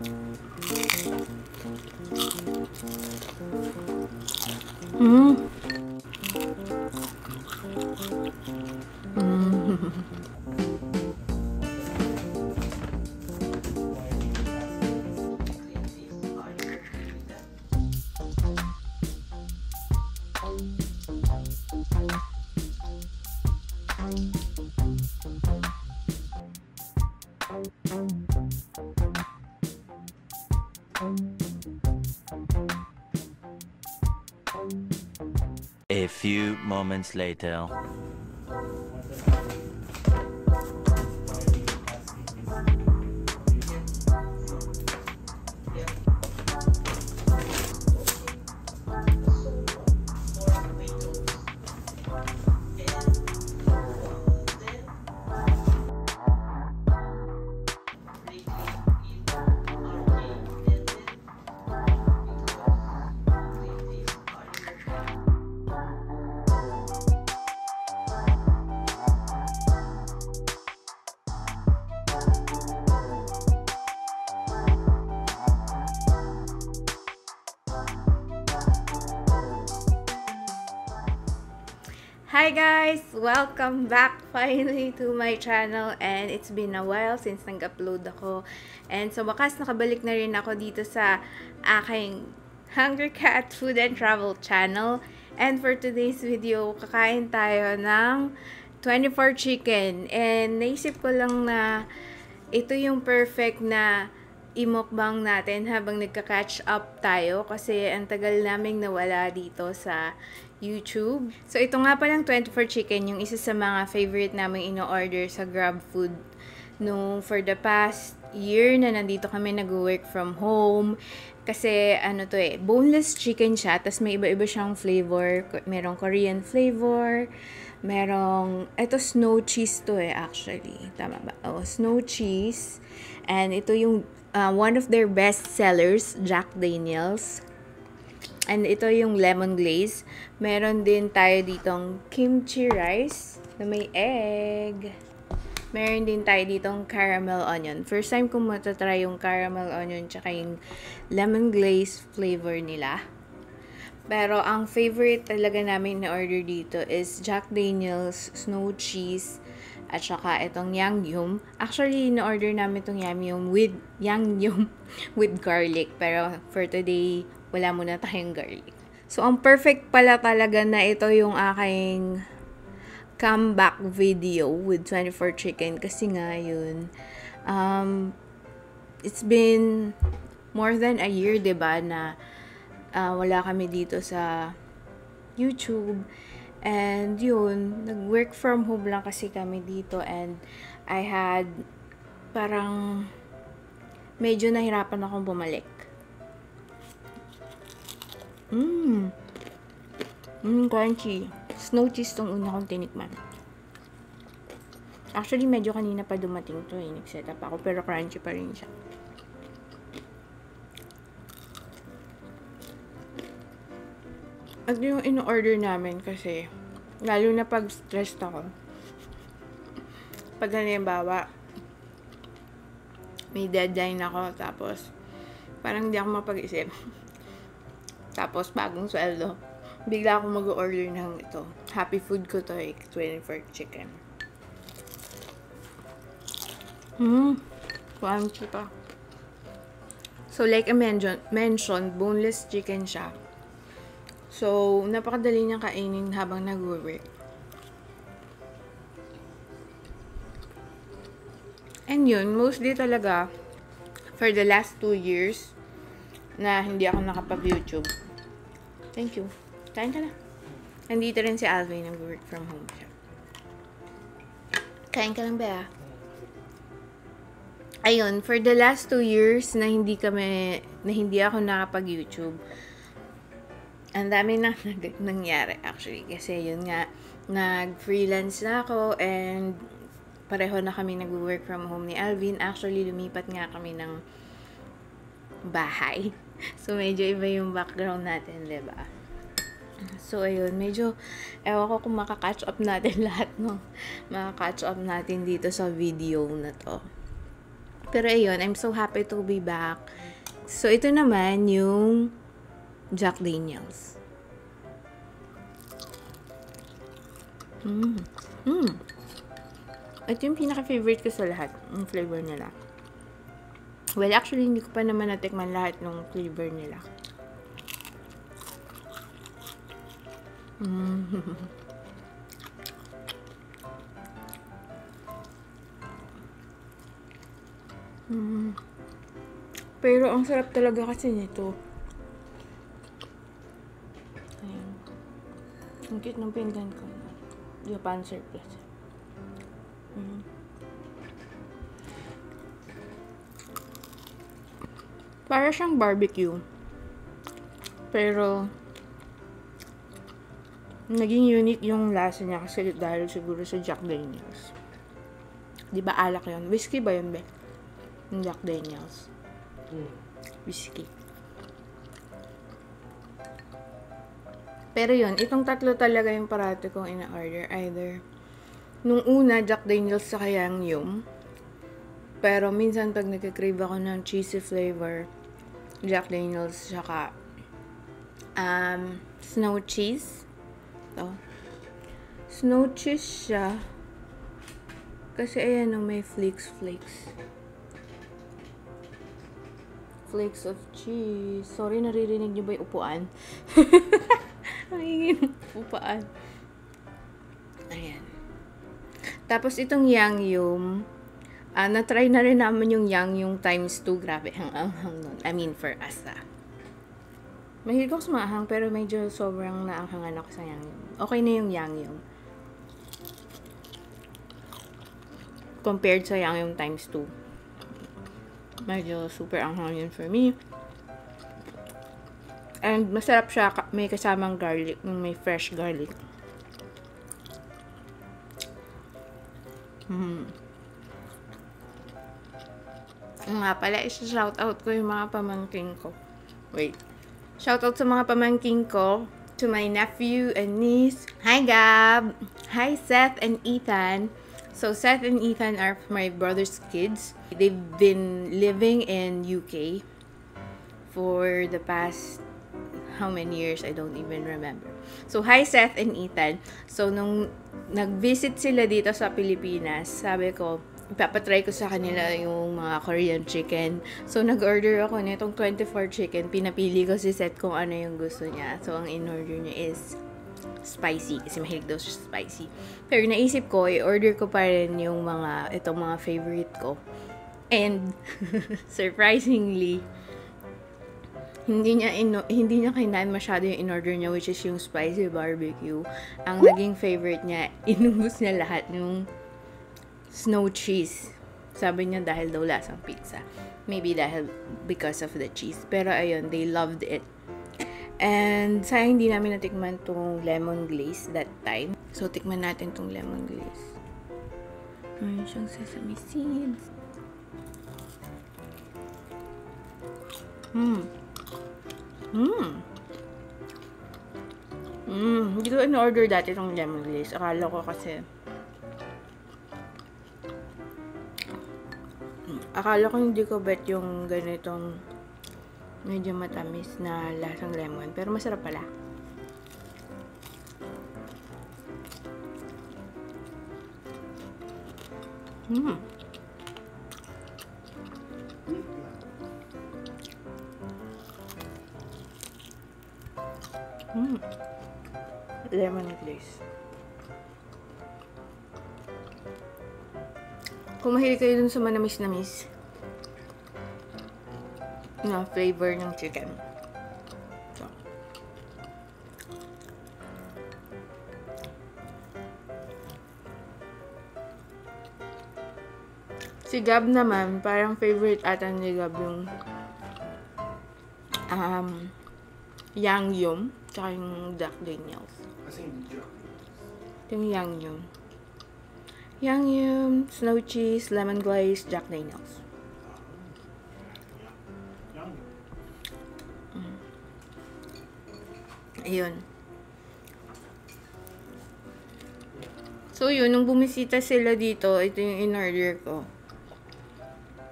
Mm. A few moments later. Hi guys! Welcome back finally to my channel, and it's been a while since nag-upload ako, and sa wakas nakabalik na rin ako dito sa aking Hungry Cat Food and Travel channel. And for today's video, kakain tayo ng 24 chicken, and naisip ko lang na ito yung perfect na imukbang natin habang nagka-catch up tayo kasi ang tagal naming nawala dito sa YouTube. So, ito nga palang 24 chicken, yung isa sa mga favorite naming ino-order sa GrabFood no, for the past year na nandito kami nag-work from home. Kasi, ano to boneless chicken siya, tas may iba-iba siyang flavor. Merong Korean flavor, merong, ito snow cheese to actually. Tama ba? Oh, snow cheese. And ito yung one of their best sellers, Jack Daniel's. And ito yung lemon glaze. Meron din tayo ditong kimchi rice na may egg. Meron din tayo ditong caramel onion. First time ko matatry yung caramel onion tsaka yung lemon glaze flavor nila. Pero ang favorite talaga namin na order dito is Jack Daniel's snow cheese at saka itong Yangyum. Actually, na-order namin itong Yangyum with garlic. Pero for today, wala muna tayong garlic. So, ang perfect pala talaga na ito yung aking comeback video with 24 chicken. Kasi nga yun, it's been more than a year, diba, na wala kami dito sa YouTube. And yun, nag-work from home lang kasi kami dito. And I had, parang, medyo nahirapan akong bumalik. Crunchy. Snow cheese tong una kong tinikman. Actually, medyo kanina pa dumating to nag-set up ako, pero crunchy pa rin siya. At yung in-order namin kasi, lalo na pag stressed ako. Pag halimbawa, may deadline ako, tapos, parang hindi ako mapag-isip. Tapos, bagong sweldo. Bigla akong mag-order ng ito. Happy food ko to 24 chicken. Crunchy pa. So, like I mentioned, boneless chicken siya. So, napakadali niyang kainin habang nag-work. And yun, mostly talaga, for the last 2 years, na hindi ako nakapag-YouTube. Thank you. Kain ka na. Nandito rin si Alvin, nag-work from home siya. Kain ka lang ba? Ayun, for the last 2 years na hindi ako nakapag-YouTube, ang dami na nangyari actually. Kasi yun nga, nag-freelance na ako and pareho na kami nag-work from home ni Alvin. Actually, lumipat nga kami ng bahay. So, medyo iba yung background natin, diba? So, ayun, medyo, ewan ko kung makaka-catch up natin lahat, no? Makaka-catch up natin dito sa video na to. Pero ayun, I'm so happy to be back. So, ito naman yung Jack Daniels. Ito yung pinaka-favorite ko sa lahat, yung flavor nila. Well, actually, hindi ko pa naman natikman lahat ng flavor nila. Pero ang sarap talaga kasi nito. Ayan. Ang cute ng pendant ko. Japan surplus. Para siyang barbecue. Pero naging unique yung lasa niya kasi dahil siguro sa Jack Daniels. Di ba alak yun? Whiskey ba yun, be? Yung Jack Daniels. Whiskey. Pero yun, itong tatlo talaga yung parati kong ina-order. Either nung una, Jack Daniels sa Yang Yum. Pero minsan pag nagka-crave ako ng cheesy flavor, Jack Daniels, saka snow cheese. Ito. Snow cheese siya. Kasi ayan o, may flakes. Flakes of cheese. Sorry, naririnig niyo ba yung upuan? Ay, upuan. Ayan. Tapos itong Yang Yum, na-try na rin naman yung Yang Yum times 2. Grabe, hang-anghang nun. I mean, for us, Mahilig ako sa maanghang, pero medyo sobrang naanghangan ako sa Yang Yum. Okay na yung Yang Yum. Compared sa Yang Yum times 2. Medyo super anghang yun for me. And masarap siya, may kasamang garlic, may fresh garlic. Nga pala, isa-shoutout ko yung mga pamangking ko. Wait. Shoutout sa mga pamangking ko, to my nephew and niece. Hi, Gab! Hi, Seth and Ethan. So, Seth and Ethan are my brother's kids. They've been living in UK for the past how many years, I don't even remember. So, hi Seth and Ethan. So, nung nag-visit sila dito sa Pilipinas, sabi ko, ipapatry ko sa kanila yung mga Korean chicken. So, nag-order ako nitong 24 chicken. Pinapili ko si Seth kung ano yung gusto niya. So, ang in-order niya is spicy. Kasi mahilig daw siya spicy. Pero naisip ko, i-order ko pa rin yung itong mga favorite ko. And, surprisingly, hindi niya kinain masyado yung in-order niya, which is yung spicy barbecue. Ang naging favorite niya, inubos niya lahat yung snow cheese. Sabi niya dahil daw lasang pizza. Maybe because of the cheese. Pero ayun, they loved it. And sayang hindi namin natikman tong lemon glaze that time. So, tikman natin tong lemon glaze. Ayun siyang sesame seeds. Hindi ko in-order dati itong lemon glaze. Akala ko kasi hindi ko bet yung ganitong medyo matamis na lasang lemon. Pero masarap pala. Lemon glaze. Kung mahilig kayo dun sa manamis-namis na flavor ng chicken. So. Si Gab naman, parang favorite ata ni Gab yung Yang Yum, tsaka yung Jack Daniels. Kasi hindi Jack. Yung Yang Yum. Yang Yum, snow cheese, lemon glaze, Jack Daniels. Ayun. So, yun, nung bumisita sila dito, ito yung in-order ko.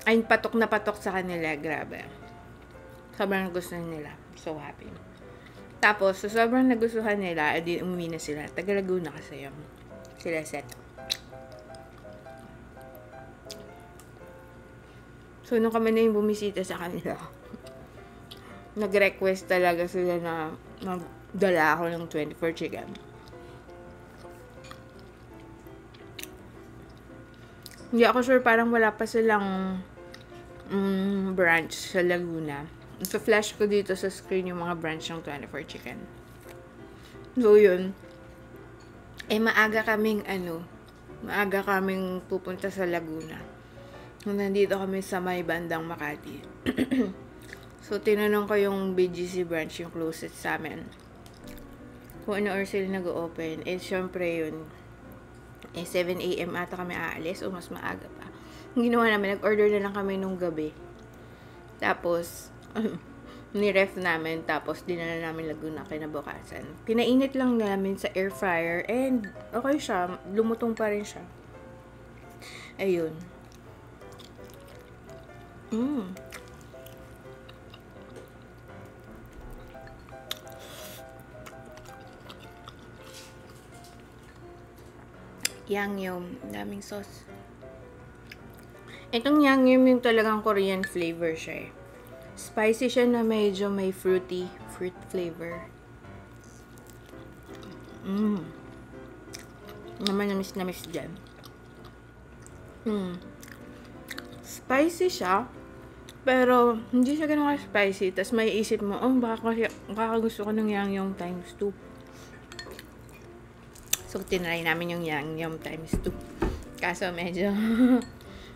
ay patok na patok sa kanila, grabe. Sobrang gusto nila. So happy. Tapos, so sobrang nagustuhan nila, edi umuwi na sila. Taga Laguna kasi yung sila set. So, nung kami na yung bumisita sa kanila, nag-request talaga sila na magdala ako ng 24 chicken. Hindi ako sure, parang wala pa silang branch sa Laguna. So, flash ko dito sa screen yung mga branch ng 24 chicken. So, yun. Maaga kaming pupunta sa Laguna. Nandito kami sa may bandang Makati. So, tinanong ko yung BGC branch, yung closest sa amin. Kung ano or sila nag-open. Syempre yun. 7 AM ata kami aalis o mas maaga pa. Yung ginawa namin, nag-order na lang kami nung gabi. Tapos, ni-ref namin, tapos dinala namin Laguna kinabukasan. Pinainit lang namin sa air fryer and okay siya, lumutong pa rin siya. Ayun. Yangyum, daming sauce. Itong yangyum yung talagang Korean flavor siya eh. Spicy siya na medyo may fruit flavor. Naman namis dyan. Spicy siya, pero hindi siya ganun ka-spicy. Tapos may isip mo, baka gusto ko ng yangyum times 2. So, tinry namin yung yangyum times 2. Kaso medyo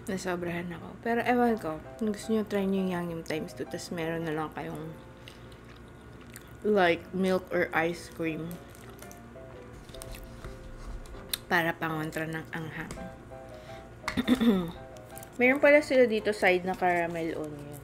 nasobrahan ako. Pero ewan ko, kung gusto nyo try nyo yung yangyum times 2, tas meron na lang kayong like milk or ice cream para pangontra ng anghang. Meron pala sila dito side na caramel onion.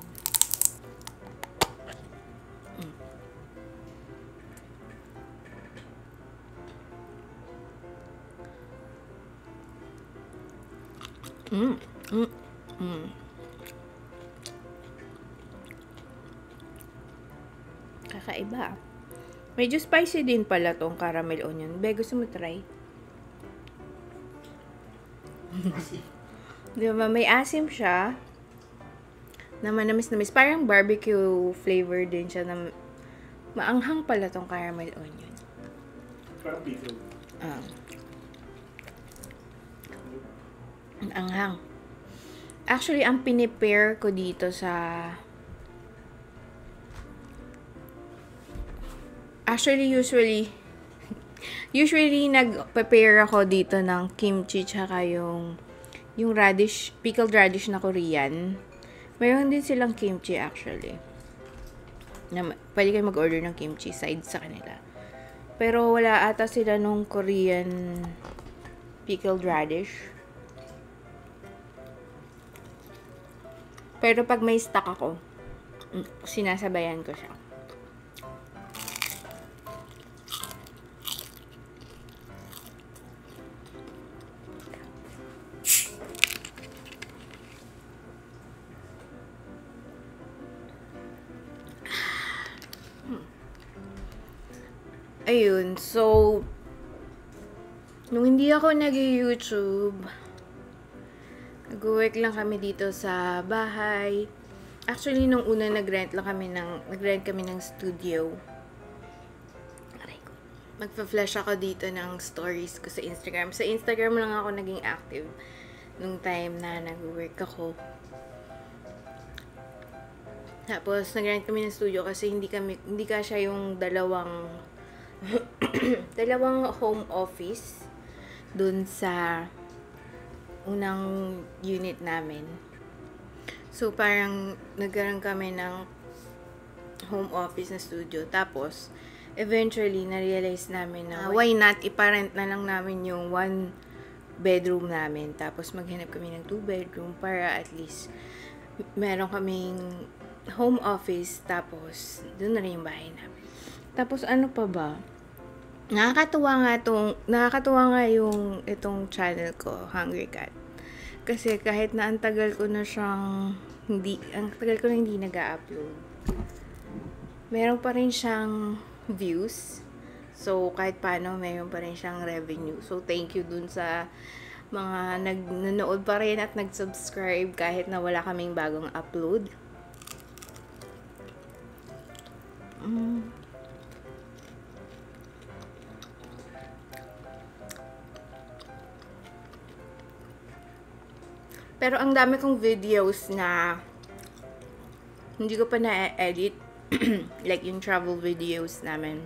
Kakaiba. Medyo spicy din pala tong caramel onion. Be, gusto mo try? Diba, may asim siya. Naman namis. Parang barbecue flavor din siya. Na maanghang pala tong caramel onion. Parang pickle. Anghang. Actually, ang pinipair ko dito sa... Usually nag-prepare ako dito ng kimchi tsaka yung radish, pickled radish na Korean. Mayroon din silang kimchi actually. Pwede kayo mag-order ng kimchi side sa kanila. Pero wala ata sila nung Korean pickled radish. Pero pag may stock ako, sinasabayan ko siya. Ayun, so, nung hindi ako nag-YouTube, nag-work lang kami dito sa bahay. Actually, nung una nag-rent kami ng studio. Magpa-flash ako dito ng stories ko sa Instagram. Sa Instagram lang ako naging active nung time na nag-work ako. Tapos, nag-rent kami ng studio kasi hindi kasya yung dalawang home office dun sa unang unit namin. So, parang nagkaroon kami ng home office na studio. Tapos, eventually, na-realize namin na why not iparent na lang namin yung 1 bedroom namin. Tapos, maghanap kami ng 2 bedroom para at least meron kaming home office. Tapos, doon na rin yung bahay namin. Tapos, ano pa ba? Nakakatuwa nga yung itong channel ko, Hungry Cat. kasi kahit na ang tagal ko na hindi nag-upload. Meron pa rin siyang views. So, kahit paano, mayroon pa rin siyang revenue. So, thank you dun sa mga nanonood pa rin at nag-subscribe kahit na wala kaming bagong upload. Pero ang dami kong videos na hindi ko pa na-edit. Like yung travel videos namin.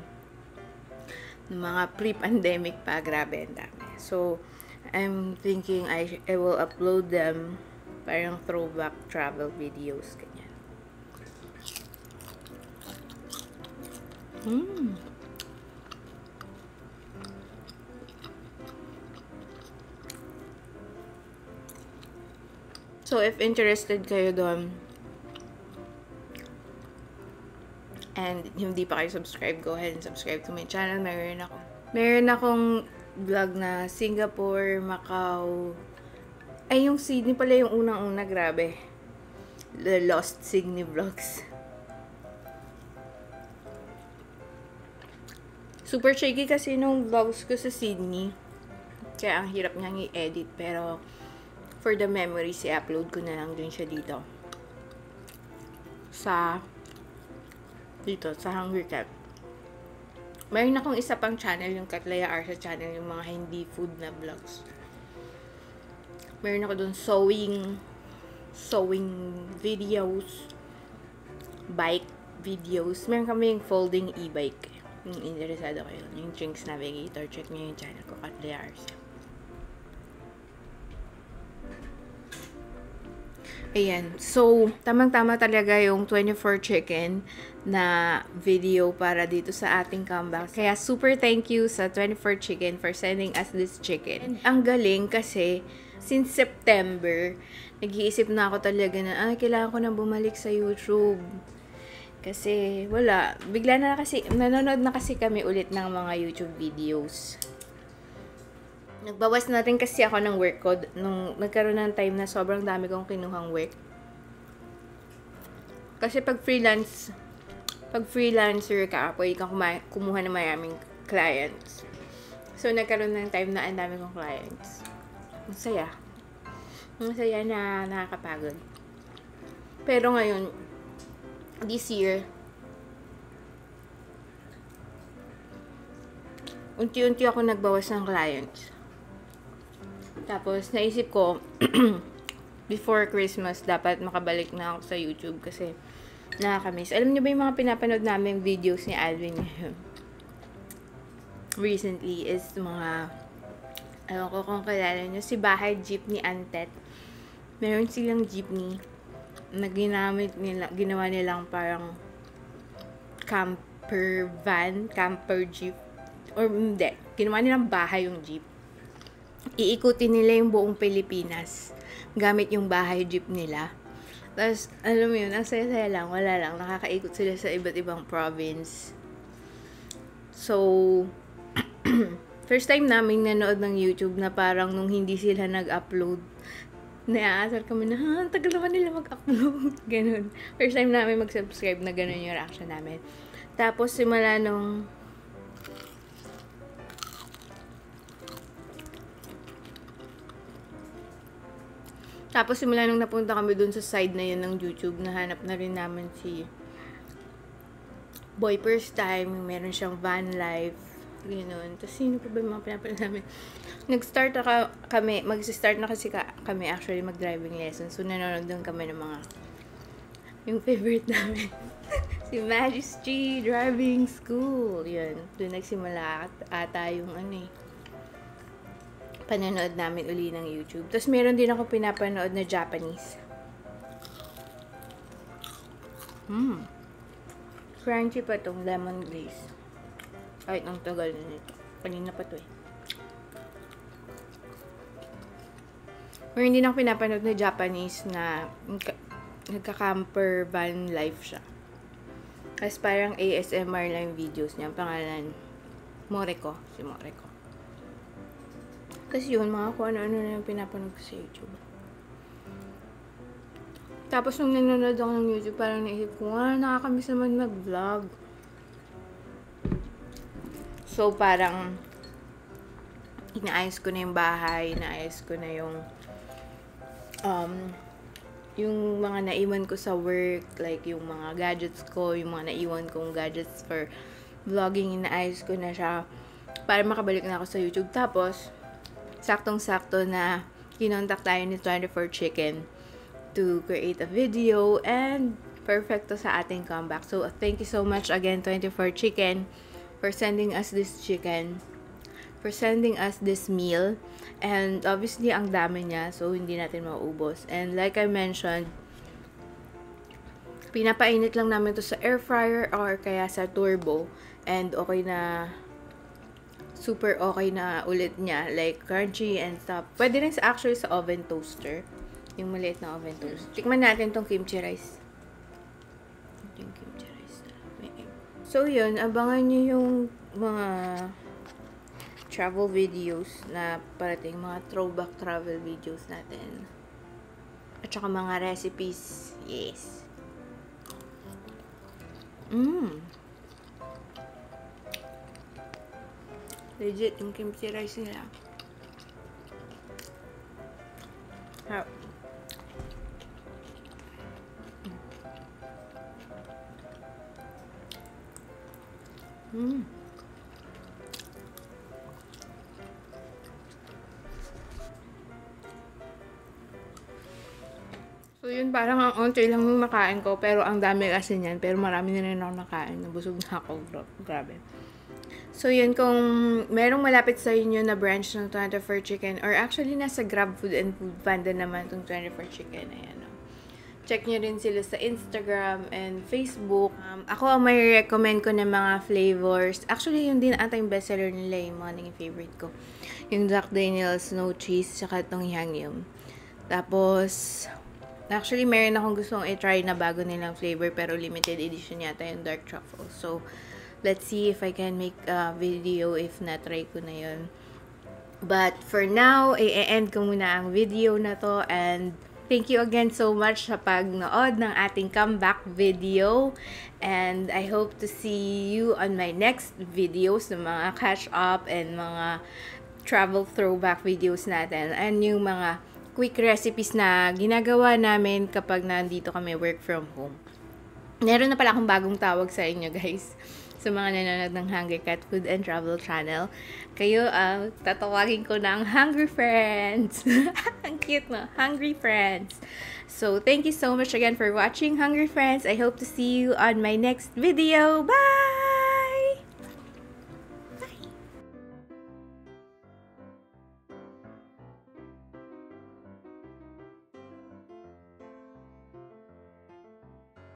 Mga pre-pandemic pa, grabe ang dami. So, I'm thinking I will upload them parang throwback travel videos, ganyan. So, if interested kayo doon, and hindi pa kayo subscribe, go ahead and subscribe to my channel. Meron akong vlog na Singapore, Macau. Ay, yung Sydney pala yung unang-una, grabe. The Lost Sydney Vlogs. Super shaky kasi nung vlogs ko sa Sydney. Kaya ang hirap niyang i-edit. Pero, for the memories, i-upload ko na lang din siya dito. Dito, sa Hungry Cat. Mayroon akong isa pang channel, yung Katlaya Arsa channel, yung mga hindi food na vlogs. Mayroon ako dun sewing videos, bike videos. Meron kami yung folding e-bike. Yung interesado kayo, yung Jinx Navigator, check nyo yung channel ko, Katlaya Arsa. Ayan. So, tamang-tama talaga yung 24 chicken na video para dito sa ating comeback. Kaya super thank you sa 24 chicken for sending us this chicken. And ang galing kasi, since September, nag-iisip na ako talaga na, kailangan ko na bumalik sa YouTube. Kasi, wala. Bigla na kasi, nanonood na kasi kami ulit ng mga YouTube videos. Nagbawas na rin kasi ako ng work ko nung nagkaroon ng time na sobrang dami kong kinuhang work. Kasi pag freelancer ka, pwede kang kumuha ng maraming clients. So, nagkaroon ng time na ang dami kong clients. Masaya. Masaya na nakakapagod. Pero ngayon, this year, unti-unti ako nagbawas ng clients. Tapos, naisip ko, before Christmas, dapat makabalik na ako sa YouTube kasi nakakamiss. Alam niyo ba yung mga pinapanood namin videos ni Alvin recently is mga, alam ko kung kilala niyo, si Bahay Jeepney Antet. Meron silang jeepney na ginawa nilang parang camper van, camper jeep. Or hindi, ginawa nilang bahay yung jeep. Iikutin nila yung buong Pilipinas gamit yung bahay jeep nila. Tapos, alam mo yun, ang saya-saya lang, wala lang. Nakakaikot sila sa iba't ibang province. So, first time namin nanood ng YouTube na parang nung hindi sila nag-upload, naaasar kami na, tagal naman nila mag-upload. Ganun. First time namin mag-subscribe na ganun yung reaction namin. Tapos, simula nung napunta kami dun sa side na yun ng YouTube, nahanap na rin namin si Boy First Time, meron siyang van life, gano'n. Tapos, sino pa ba yung mga pinapanood namin? Mag-start na kasi kami actually mag-driving lesson. So, nanonood dun kami ng mga, yung favorite namin, si Majesty Driving School. Yun, dun nagsimula ata yung panonood namin uli ng YouTube. Tapos, meron din ako pinapanood na Japanese. Crunchy pa tong lemon glaze. Kahit ang tagal na nito. Kanina pa to eh. Meron din ako pinapanood na Japanese na nagka-camper van life siya. Tapos parang ASMR lang yung videos niya. Pangalan, Moreko. Si Moreko. Kasi yun, mga kung ano-ano na yung pinapanood ko sa YouTube. Tapos nung nanonood ako ng YouTube, parang naisip ko, nakakamiss naman mag-vlog. So, parang inaayos ko na yung bahay, inaayos ko na yung mga naiwan ko sa work, like yung mga gadgets ko, yung mga naiwan kong gadgets for vlogging, inaayos ko na siya para makabalik na ako sa YouTube. Tapos, saktong-sakto na kinontak tayo ni 24 Chicken to create a video and perfect to sa ating comeback. So, thank you so much again 24 Chicken for sending us this chicken, for sending us this meal. And obviously, ang dami niya, so hindi natin maubos. And like I mentioned, pinapainit lang namin to sa air fryer or kaya sa turbo. And okay na, super okay na ulit niya, like crunchy and stuff. Pwede rin actually sa oven toaster, yung maliit na oven toaster. Tikman natin tong kimchi rice. Yung kimchi rice na may egg. So yun, abangan nyo yung mga travel videos na parating, mga throwback travel videos natin. At saka mga recipes. Yes. Legit, yung kimchi rice nila. Harap. So yun, parang ang onti lang yung makain ko, pero ang dami kasi niyan, pero marami na rin ako nakain, nabusog na ako, grabe. So yun, kung merong malapit sa inyo na branch ng 24 Chicken, or actually nasa Grab Food and Food Panda naman itong 24 Chicken, ayan. Check nyo rin sila sa Instagram and Facebook. Ako ang may recommend ko ng mga flavors. Actually, yun din ata yung bestseller nila, yung mga naging favorite ko. Yung Jack Daniel's Snow Cheese, tsaka itong Yangyum. Tapos, actually, meron akong gustong i-try na bago nilang flavor, pero limited edition yata yung Dark Truffle. So, let's see if I can make a video if na-try ko na yun. But, for now, i-end ko muna ang video na to, and thank you again so much sa pagnood ng ating comeback video. And I hope to see you on my next videos ng mga catch up and mga travel throwback videos natin. And yung mga quick recipes na ginagawa namin kapag nandito kami work from home. Meron na pala akong bagong tawag sa inyo, guys. Sa mga nanonood ng Hungry Cat Food and Travel Channel. Kayo, tatawagin ko ng Hungry Friends. Ang cute, no? Hungry Friends. So, thank you so much again for watching, Hungry Friends. I hope to see you on my next video. Bye!